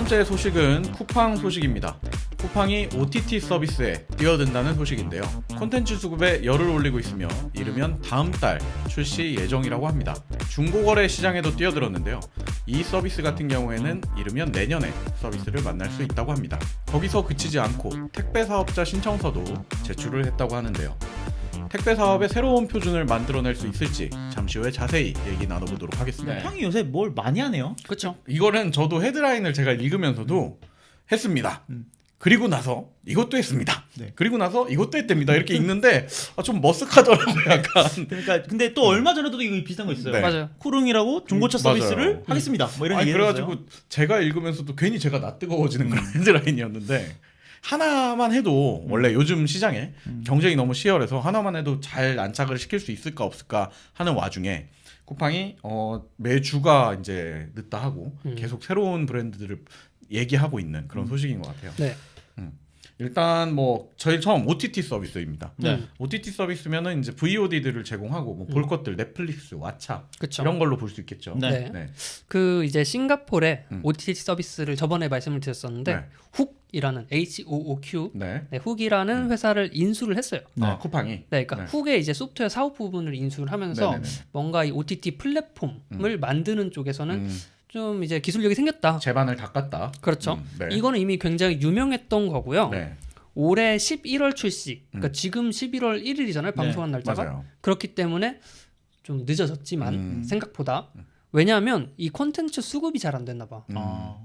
번째 소식은 쿠팡 소식입니다. 쿠팡이 OTT 서비스에 뛰어든다는 소식인데요. 콘텐츠 수급에 열을 올리고 있으며 이르면 다음 달 출시 예정이라고 합니다. 중고거래 시장에도 뛰어들었는데요. 이 서비스 같은 경우에는 이르면 내년에 서비스를 만날 수 있다고 합니다. 거기서 그치지 않고 택배 사업자 신청서도 제출을 했다고 하는데요. 택배 사업의 새로운 표준을 만들어낼 수 있을지 잠시 후에 자세히 얘기 나눠보도록 하겠습니다. 쿠팡이 요새 뭘 많이 하네요. 그렇죠. 이거는 저도 헤드라인을 제가 읽으면서도 했습니다. 그리고 나서 이것도 했습니다. 네. 그리고 나서 이것도 했답니다. 이렇게 읽는데 좀 머쓱하더라고요. 약간. 그러니까 근데 또 얼마 전에도 이거 비슷한 거 있어요. 네. 맞아요. 쿠릉이라고 중고차 서비스를 맞아요. 하겠습니다. 뭐 이런 아니, 얘기 그래가지고 제가 읽으면서도 괜히 제가 낯뜨거워지는 그런 헤드라인이었는데 하나만 해도 원래 요즘 시장에 경쟁이 너무 치열해서 하나만 해도 잘 안착을 시킬 수 있을까 없을까 하는 와중에 쿠팡이 매주가 이제 늦다 하고 계속 새로운 브랜드들을 얘기하고 있는 그런 소식인 것 같아요. 네. 일단 뭐 저희 처음 OTT 서비스입니다. 네. OTT 서비스면은 이제 VOD들을 제공하고 뭐 볼 것들 넷플릭스, 왓챠 그렇죠. 이런 걸로 볼 수 있겠죠. 네. 네. 그 이제 싱가포르의 음. OTT 서비스를 저번에 말씀을 드렸었는데 네. 훅이라는 HOOQ 네. 네, 훅이라는 회사를 인수를 했어요. 아, 쿠팡이. 네, 그러니까 네. 훅의 이제 소프트웨어 사업 부분을 인수를 하면서 네네네. 뭔가 이 OTT 플랫폼을 만드는 쪽에서는 음, 좀 이제 기술력이 생겼다. 제반을 닦았다. 그렇죠. 네. 이거는 이미 굉장히 유명했던 거고요. 네. 올해 11월 출시. 그러니까 지금 11월 1일이잖아요. 방송한 날짜가. 맞아요. 그렇기 때문에 좀 늦어졌지만 음. 생각보다. 왜냐하면 이 콘텐츠 수급이 잘 안 됐나 봐. 아.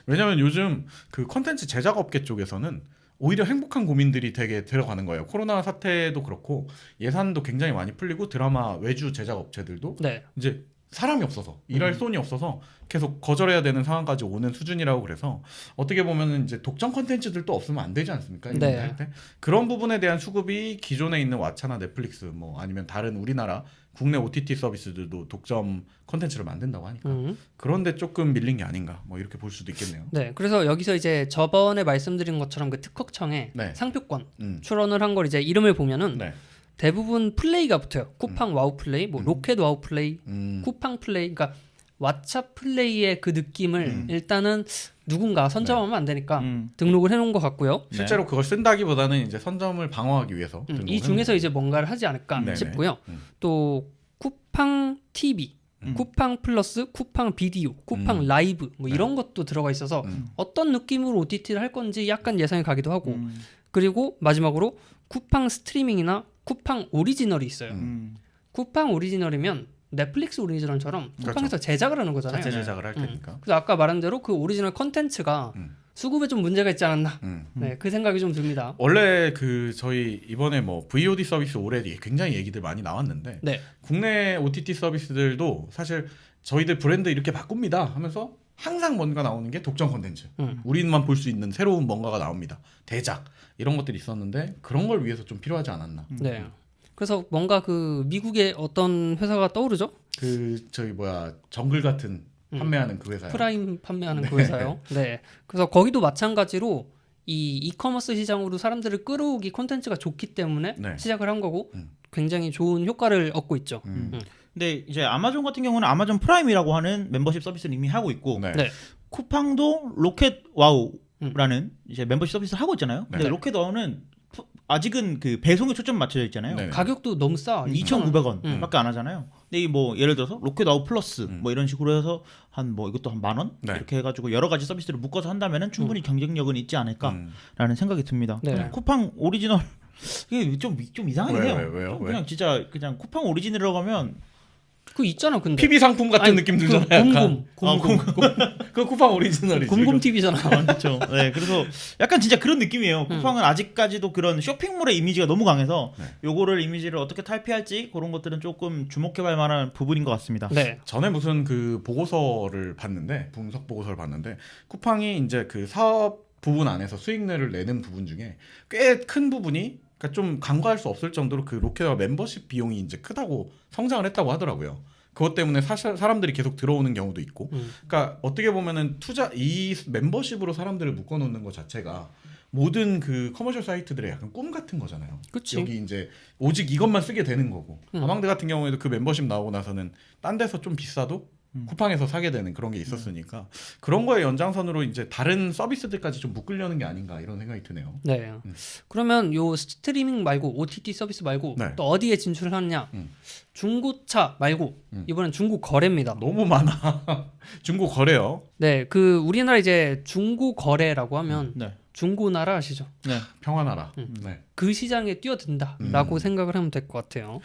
왜냐면 요즘 그 컨텐츠 제작 업계 쪽에서는 오히려 행복한 고민들이 되게 들어가는 거예요. 코로나 사태도 그렇고 예산도 굉장히 많이 풀리고 드라마 외주 제작 업체들도 네. 이제 사람이 없어서 일할 손이 없어서 계속 거절해야 되는 상황까지 오는 수준이라고 그래서 어떻게 보면은 이제 독점 컨텐츠들도 없으면 안 되지 않습니까? 이런 네. 데 할 때? 그런 부분에 대한 수급이 기존에 있는 왓챠나 넷플릭스 뭐 아니면 다른 우리나라 국내 OTT 서비스들도 독점 컨텐츠를 만든다고 하니까 그런데 조금 밀린 게 아닌가 뭐 이렇게 볼 수도 있겠네요. 네. 그래서 여기서 이제 저번에 말씀드린 것처럼 그 특허청에 네. 상표권 음. 출원을 한 걸 이제 이름을 보면은 네. 대부분 플레이가 붙어요. 쿠팡 와우 플레이, 뭐 로켓 와우 플레이, 음. 쿠팡 플레이. 그러니까 왓챠 플레이의 그 느낌을 일단은 누군가 선점하면 안 되니까 등록을 해놓은 것 같고요. 실제로 그걸 쓴다기보다는 이제 선점을 방어하기 위해서 이 중에서 이제 뭔가를 하지 않을까 네네. 싶고요. 음. 또 쿠팡 TV, 쿠팡 플러스, 쿠팡 비디오, 쿠팡 라이브 뭐 이런 것도 들어가 있어서 어떤 느낌으로 OTT를 할 건지 약간 예상이 가기도 하고 그리고 마지막으로 쿠팡 스트리밍이나 쿠팡 오리지널이 있어요. 쿠팡 오리지널이면 넷플릭스 오리지널처럼 쿠팡에서 제작을 하는 거잖아요. 자체 제작을 할 테니까. 그래서 아까 말한 대로 그 오리지널 컨텐츠가 수급에 좀 문제가 있지 않았나. 네, 그 생각이 좀 듭니다. 원래 그 저희 이번에 뭐 VOD 서비스 올해 굉장히 얘기들 많이 나왔는데 네. 국내 OTT 서비스들도 사실 저희들 브랜드 이렇게 바꿉니다 하면서 항상 뭔가 나오는 게 독점 콘텐츠. 우리만 볼 수 있는 새로운 뭔가가 나옵니다. 대작 이런 것들이 있었는데 그런 걸 위해서 좀 필요하지 않았나. 네. 그래서 뭔가 그 미국의 어떤 회사가 떠오르죠? 그 저희 정글 같은 판매하는 그 회사요. 프라임 판매하는 그 회사요. 네. 그래서 거기도 마찬가지로 이 이커머스 시장으로 사람들을 끌어오기 콘텐츠가 좋기 때문에 네. 시작을 한 거고 굉장히 좋은 효과를 얻고 있죠. 근데 이제 아마존 같은 경우는 아마존 프라임이라고 하는 멤버십 서비스를 이미 하고 있고 네. 네. 쿠팡도 로켓 와우라는 이제 멤버십 서비스를 하고 있잖아요. 근데 네. 로켓 와우는 아직은 그 배송에 초점 맞춰져 있잖아요. 네. 가격도 너무 싸. 2,900원밖에 안 하잖아요. 근데 이 뭐 예를 들어서 로켓 와우 플러스 뭐 이런 식으로 해서 한 뭐 이것도 한 10,000원 네. 이렇게 해가지고 여러 가지 서비스를 묶어서 한다면은 충분히 경쟁력은 있지 않을까라는 생각이 듭니다. 네. 쿠팡 오리지널 이게 좀 이상하긴 해요. 왜요? 좀 그냥 진짜 그냥 쿠팡 오리지널이라고 하면 그 있잖아, 근데. PB 상품 같은 아니, 느낌 그 들잖아요. 곰곰. 그 쿠팡 오리지널이지. 곰곰 TV잖아. 그렇죠. 네, 그래서 약간 진짜 그런 느낌이에요. 쿠팡은 아직까지도 그런 쇼핑몰의 이미지가 너무 강해서 요거를 이미지를 어떻게 탈피할지 그런 것들은 조금 주목해볼 만한 부분인 것 같습니다. 네. 전에 무슨 그 보고서를 봤는데 분석 보고서를 봤는데 쿠팡이 이제 그 사업 부분 안에서 수익률을 내는 부분 중에 꽤 큰 부분이 그러니까 좀 간과할 수 없을 정도로 그 로켓와 멤버십 비용이 이제 크다고 성장을 했다고 하더라고요. 그것 때문에 사람들이 계속 들어오는 경우도 있고, 그러니까 어떻게 보면은 이 멤버십으로 사람들을 묶어놓는 것 자체가 모든 그 커머셜 사이트들의 약간 꿈 같은 거잖아요. 그치. 여기 이제 오직 이것만 쓰게 되는 거고. 아망드 같은 경우에도 그 멤버십 나오고 나서는 딴 데서 좀 비싸도 쿠팡에서 사게 되는 그런 게 있었으니까 그런 거의 연장선으로 이제 다른 서비스들까지 좀 묶으려는 게 아닌가 이런 생각이 드네요. 네. 그러면 요 스트리밍 말고 OTT 서비스 말고 네. 또 어디에 진출을 하느냐? 중고차 말고 이번엔 중고 거래입니다. 너무 많아. 중고 거래요. 네, 그 우리나라 이제 중고 거래라고 하면 네. 중고나라 아시죠? 네. 평화나라. 네. 그 시장에 뛰어든다라고 생각을 하면 될 것 같아요.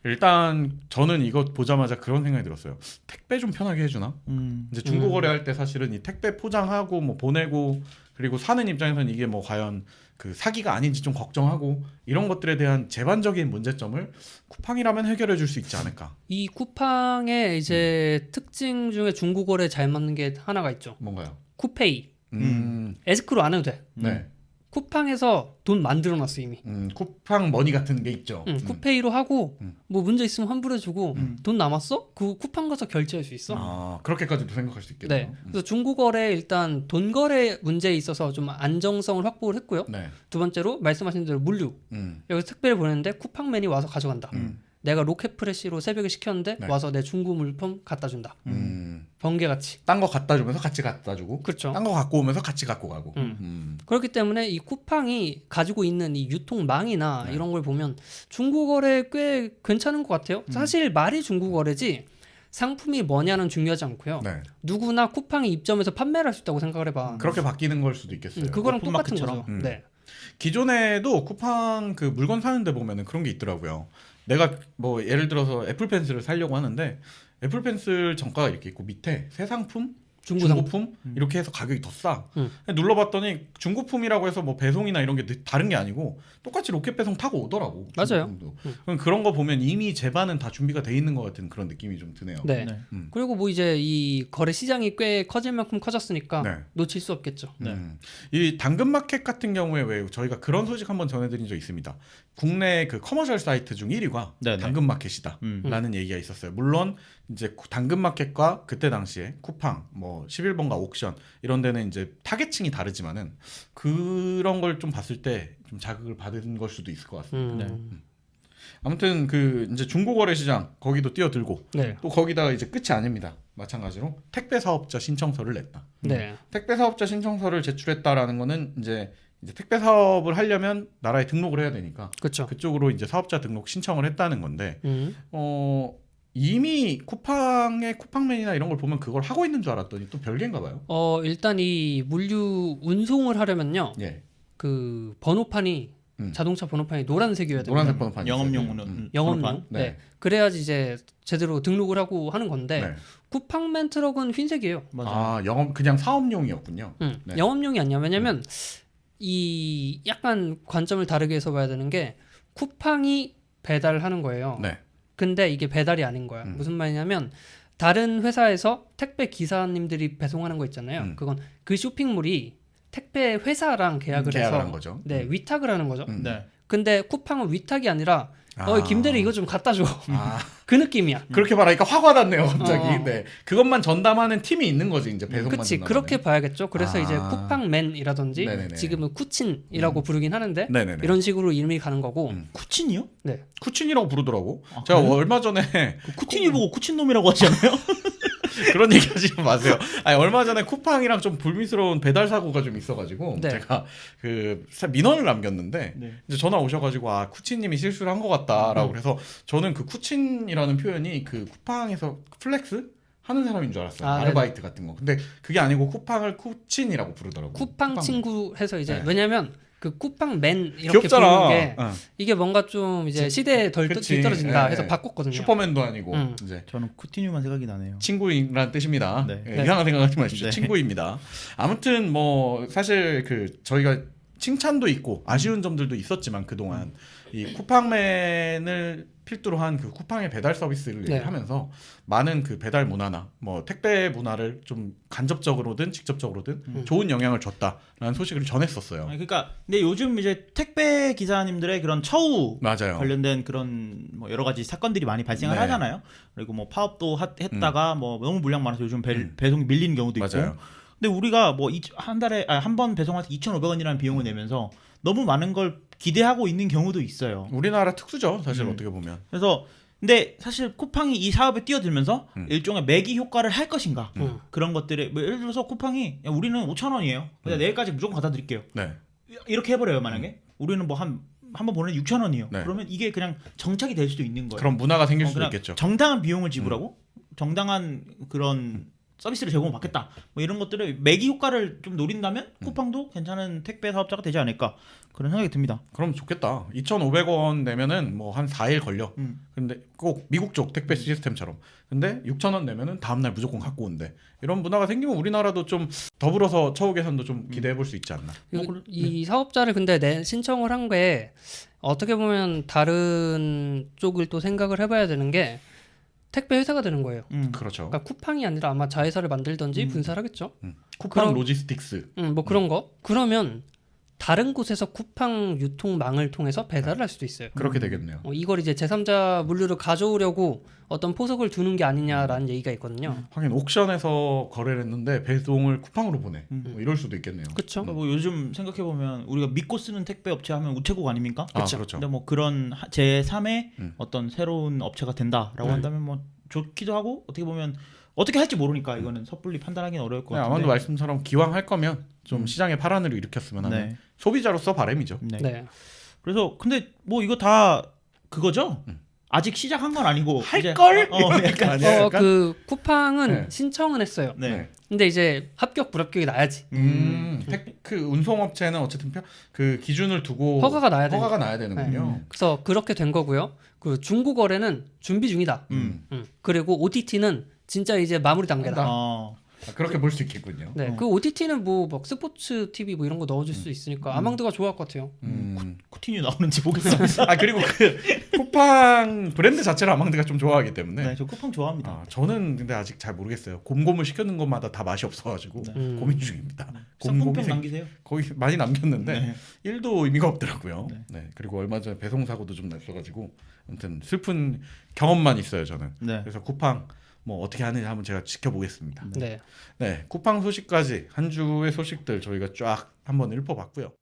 일단 저는 이거 보자마자 그런 생각이 들었어요. 택배 좀 편하게 해주나? 이제 중고 거래할 때 사실은 이 택배 포장하고 뭐 보내고 그리고 사는 입장에서는 이게 뭐 과연 그 사기가 아닌지 좀 걱정하고 이런 것들에 대한 제반적인 문제점을 쿠팡이라면 해결해 줄 수 있지 않을까? 이 쿠팡의 이제 특징 중에 중고 거래 잘 맞는 게 하나가 있죠. 뭔가요? 쿠페이. 에스크로 안 해도 돼. 네. 쿠팡에서 돈 만들어 놨어 이미. 쿠팡 머니 같은 게 있죠. 쿠페이로 하고 뭐 문제 있으면 환불해주고 돈 남았어? 그 쿠팡 가서 결제할 수 있어. 아 그렇게까지도 생각할 수 있겠네요. 네. 그래서 중고 거래 일단 돈 거래 문제에 있어서 좀 안정성을 확보를 했고요. 네. 두 번째로 말씀하신 대로 물류. 여기서 택배를 보냈는데 쿠팡맨이 와서 가져간다. 내가 로켓프레시로 새벽에 시켰는데 네. 와서 내 중고 물품 갖다 준다. 번개같이. 딴 거 갖다 주면서 같이 갖다 주고, 그렇죠. 딴 거 갖고 오면서 같이 갖고 가고. 그렇기 때문에 이 쿠팡이 가지고 있는 이 유통망이나 네. 이런 걸 보면 중고 거래 꽤 괜찮은 것 같아요. 사실 말이 중고 거래지 상품이 뭐냐는 중요하지 않고요. 네. 누구나 쿠팡이 입점해서 판매를 할 수 있다고 생각을 해봐. 그렇게 바뀌는 걸 수도 있겠어요. 그거랑 똑같은 오픈마켓처럼. 거죠. 네. 기존에도 쿠팡 그 물건 사는데 보면은 그런 게 있더라고요. 내가 뭐 예를 들어서 애플 펜슬을 사려고 하는데 애플 펜슬 정가가 이렇게 있고 밑에 새 상품, 중고 중고품 이렇게 해서 가격이 더 싸. 눌러봤더니 중고품이라고 해서 뭐 배송이나 이런 게 다른 게 아니고 똑같이 로켓 배송 타고 오더라고. 맞아요. 중고품도. 그럼 그런 거 보면 이미 제반은 다 준비가 돼 있는 것 같은 그런 느낌이 좀 드네요. 네. 네. 그리고 뭐 이제 이 거래 시장이 꽤 커질 만큼 커졌으니까 네. 놓칠 수 없겠죠. 이 당근마켓 같은 경우에 왜 저희가 그런 소식 한번 전해드린 적 있습니다. 국내 그 커머셜 사이트 중 1위가 네네. 당근마켓이다라는 얘기가 있었어요. 물론 이제 당근마켓과 그때 당시에 쿠팡, 뭐 11번가 옥션 이런 데는 이제 타겟층이 다르지만은 그런 걸 좀 봤을 때 좀 자극을 받은 걸 수도 있을 것 같습니다. 네. 아무튼 그 이제 중고거래 시장 거기도 뛰어들고 네. 또 거기다가 이제 끝이 아닙니다. 마찬가지로 택배 사업자 신청서를 냈다. 네. 택배 사업자 신청서를 제출했다라는 거는 이제 택배 사업을 하려면 나라에 등록을 해야 되니까 그렇죠. 그쪽으로 이제 사업자 등록 신청을 했다는 건데 이미 쿠팡의 쿠팡맨이나 이런 걸 보면 그걸 하고 있는 줄 알았더니 또 별개인가 봐요. 일단 이 물류 운송을 하려면요. 예. 그 번호판이 자동차 번호판이 노란색이어야 됩니다. 노란색 번호판 영업용은 영업용. 네. 네. 그래야지 이제 제대로 등록을 하고 하는 건데 네. 쿠팡맨 트럭은 흰색이에요. 맞아. 아 영업 그냥 사업용이었군요. 네. 영업용이 아니야. 왜냐면 이 약간 관점을 다르게 해서 봐야 되는 게 쿠팡이 배달하는 거예요. 네. 근데 이게 배달이 아닌 거야. 무슨 말이냐면 다른 회사에서 택배 기사님들이 배송하는 거 있잖아요. 그건 그 쇼핑몰이 택배 회사랑 계약을 해서 한 거죠. 네, 위탁을 하는 거죠. 네. 근데 쿠팡은 위탁이 아니라 김대리 이거 좀 갖다 줘. 그 느낌이야. 그렇게 말하니까 화가 났네요, 갑자기. 어. 네. 그것만 전담하는 팀이 있는 거지, 이제 배송만. 그치. 전담하는. 그렇게 봐야겠죠. 그래서 이제 아. 쿠팡맨이라든지 네네네. 지금은 쿠친이라고 부르긴 하는데 네네네. 이런 식으로 이름이 가는 거고. 쿠친이요? 네. 쿠친이라고 부르더라고. 아, 제가 그래요? 얼마 전에 그 쿠친이 보고 쿠친놈이라고 하지 않아요? 그런 얘기 하지 마세요. 아니, 얼마 전에 쿠팡이랑 좀 불미스러운 배달 사고가 좀 있어가지고 네. 제가 그 민원을 남겼는데 네. 이제 전화 오셔가지고 쿠친님이 실수를 한 것 같다라고 그래서 저는 그 쿠친이라는 표현이 그 쿠팡에서 플렉스 하는 사람인 줄 알았어요. 아르바이트 같은 거. 근데 그게 아니고 쿠팡을 쿠친이라고 부르더라고요. 쿠팡 친구 해서 이제 네. 왜냐면 그 쿠팡맨 이렇게 귀엽잖아. 부르는 게 응. 이게 뭔가 좀 이제 시대에 덜 그치. 뒤떨어진다 예, 해서 예. 바꿨거든요. 슈퍼맨도 아니고 이제 저는 쿠티뉴만 생각이 나네요. 친구라는 뜻입니다. 네. 예, 이상한 생각하지 마십시오. 네. 친구입니다. 아무튼 뭐 사실 그 저희가 칭찬도 있고 아쉬운 점들도 있었지만 그동안 이 쿠팡맨을 필두로 한 그 쿠팡의 배달 서비스를 네. 하면서 많은 그 배달 문화나 뭐 택배 문화를 좀 간접적으로든 직접적으로든 좋은 영향을 줬다라는 소식을 전했었어요. 아니, 그러니까 근데 요즘 이제 택배 기사님들의 그런 처우 맞아요. 관련된 그런 뭐 여러 가지 사건들이 많이 발생을 네. 하잖아요. 그리고 뭐 파업도 했다가 뭐 너무 물량 많아서 요즘 배송이 밀리는 경우도 있고. 맞아요. 근데 우리가 뭐 한 달에 한 번 배송할 때 2,500원이라는 비용을 내면서 너무 많은 걸 기대하고 있는 경우도 있어요. 우리나라 특수죠, 사실 어떻게 보면. 그래서 근데 사실 쿠팡이 이 사업에 뛰어들면서 일종의 매기 효과를 할 것인가 그런 것들을 뭐 예를 들어서 쿠팡이 야, 우리는 5,000원이에요. 그냥 내일까지 무조건 갖다 드릴게요. 네. 이렇게 해버려요. 만약에 우리는 뭐 한 번 보내는 6,000원이에요. 네. 그러면 이게 그냥 정착이 될 수도 있는 거예요. 그런 문화가 생길 수도 그냥 있겠죠. 정당한 비용을 지불하고 정당한 그런 서비스를 제공받겠다. 뭐 이런 것들을 매기 효과를 좀 노린다면 쿠팡도 괜찮은 택배 사업자가 되지 않을까 그런 생각이 듭니다. 그럼 좋겠다. 2,500원 내면은 뭐 한 4일 걸려. 근데 꼭 미국 쪽 택배 시스템처럼. 근데 6,000원 내면은 다음 날 무조건 갖고 온대. 이런 문화가 생기면 우리나라도 좀 더불어서 처우 개선도 좀 기대해 볼 수 있지 않나. 이 사업자를 근데 신청을 한 게 어떻게 보면 다른 쪽을 또 생각을 해봐야 되는 게 택배 회사가 되는 거예요. 그렇죠. 그러니까 쿠팡이 아니라 아마 자회사를 만들던지 분사를 하겠죠. 쿠팡 그럼- 로지스틱스. 뭐 그런 거. 그러면 다른 곳에서 쿠팡 유통망을 통해서 배달을 할 수도 있어요. 그렇게 되겠네요. 이걸 이제 제3자 물류를 가져오려고 어떤 포석을 두는 게 아니냐라는 얘기가 있거든요. 하긴 옥션에서 거래를 했는데 배송을 쿠팡으로 보내. 뭐 이럴 수도 있겠네요. 그렇죠. 그러니까 뭐 요즘 생각해 보면 우리가 믿고 쓰는 택배 업체 하면 우체국 아닙니까? 아, 그렇죠. 근데 뭐 그런 제3의 어떤 새로운 업체가 된다라고 한다면 뭐 좋기도 하고 어떻게 보면 어떻게 할지 모르니까 이거는 set불리 판단하기는 어려울 것 네, 같은데. 아만도 말씀처럼 기왕 할 거면 좀 시장의 파란을 일으켰으면 하는 네. 소비자로서 바람이죠. 네. 네. 그래서 근데 뭐 이거 다 그거죠? 아직 시작한 건 아니고 할 이제- 걸? 약간 아니야, 약간? 그 쿠팡은 네. 신청은 했어요. 네. 근데 이제 합격 불합격이 나야지. 그 운송업체는 어쨌든 그 기준을 두고 허가가 나야 되는 허가가 나야 되는군요. 그래서 그렇게 된 거고요. 그 중고 거래는 준비 중이다. 그리고 OTT는 진짜 이제 마무리 단계다. 한다. 어. 그렇게 볼 수 있겠군요. 네, 그 OTT는 뭐 막 스포츠 TV 뭐 이런 거 넣어줄 수 있으니까 아망드가 좋아할 것 같아요. 쿠티뉴 나오는지 보겠습니다. 아 그리고 그 쿠팡 브랜드 자체를 아망드가 좀 좋아하기 때문에. 네, 저 쿠팡 좋아합니다. 아, 저는 근데 아직 잘 모르겠어요. 곰곰을 시키는 것마다 다 맛이 없어가지고 고민 중입니다. 상품평 남기세요. 거의 많이 남겼는데 네. 1도 의미가 없더라고요. 네. 그리고 얼마 전에 배송 사고도 좀 났어가지고 아무튼 슬픈 경험만 있어요 저는. 네. 그래서 쿠팡 뭐 어떻게 하는지 한번 제가 지켜보겠습니다. 네. 네, 쿠팡 소식까지 한 주의 소식들 저희가 쫙 한번 읊어봤고요.